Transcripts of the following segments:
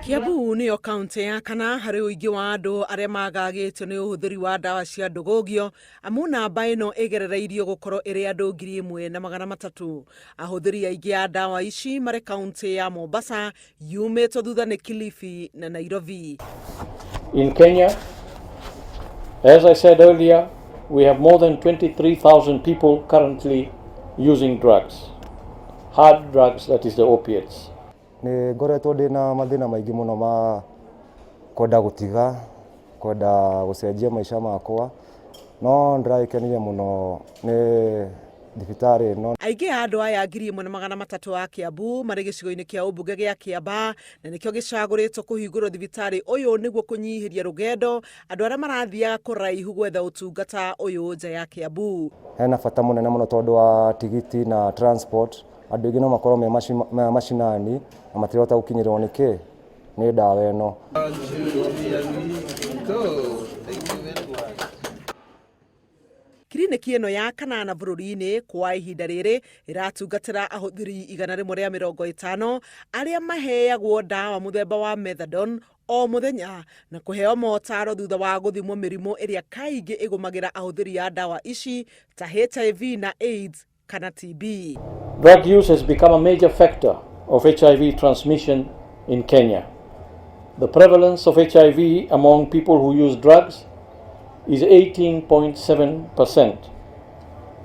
Kiambu niyo kaunti ya kana hari uingi wa andu aria magagitio ni uhuthiri wa ndawa cia ndugugio amu namba ino igerereirio gukorwo iri andu 1,300. Ahuthiri aingi a ndawa ici mari kaunti ya Mombasa, yumitwo thutha ni Kilifi na Nairobi. In Kenya, as I said earlier, we have more than 23,000 people currently using drugs, hard drugs, that is the opiates. Ni ngoretwo ndina mathina maingi muno ma kwenda gutiga, kwenda gucenjia maisha makwa, no ndiraikenirie muno ni Thibitari no. Aingi andu aya 1,300 a Kiambu mari gicigo-ini kia umbunge gia Kiamba na nikio gicaguritwo kuhingurwo thibitari uyu niguo kunyihiria rugendo andu aria marathiaga kuraihu gwetha utungata uyu nja ya Kiambu. Hena bata munene muno tondu wa tigiti na transport, andu ingi no makorwo me macinani na matirota gukinyirwo ni ndawa ino. Kiriniki ino ya kanana bururi-ini kwa ihinda riri iratungatira ahuthiri 150 aria maheagwo ndawa muthemba wa methadone o muthenya na kuheo motaro thutha wa guthimwo mirimu iria kaingi igumagira ahuthiri ya ndawa ici ta HIV na AIDS kana TB. Drug use has become a major factor of HIV transmission in Kenya. The prevalence of HIV among people who use drugs is 18.7%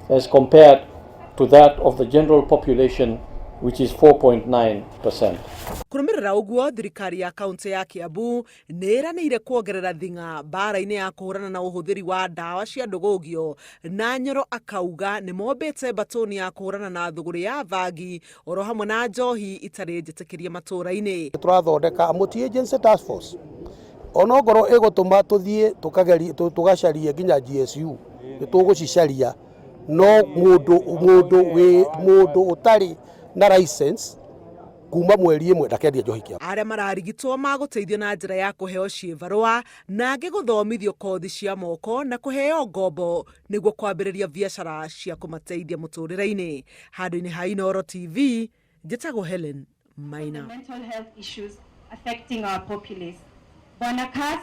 as compared to that of the general population, which is 4.9%. Kurumirira uguo thirikari ya kaunti ya Kiambu niranire kuongerera thinga bara-ini ya kuhurana na uhuthiri wa ndawa cia ndugugio, na Nyoro akauga ni mombete batoni ya kuhurana na thuguri ya vangi oro hamwe na njohi itari njitikirie matura-ini. Turathondeka multi-agency task force onogoro igutuma tuthie tugacaria nginya GSU nitugucicaria no mundu utari na license kuma mweri imwe ndakendia njohi kia aria mararigitwo maguteithio na njira ya kuheo ciivarua na angi guthomithio kothi cia moko na kuheo ngombo niguo kwambiriria biacara cia kumateithia muturire-ini. Handu-ini ha Inooro TV, njitagwo Helen Maina. Mental health issues affecting our populace.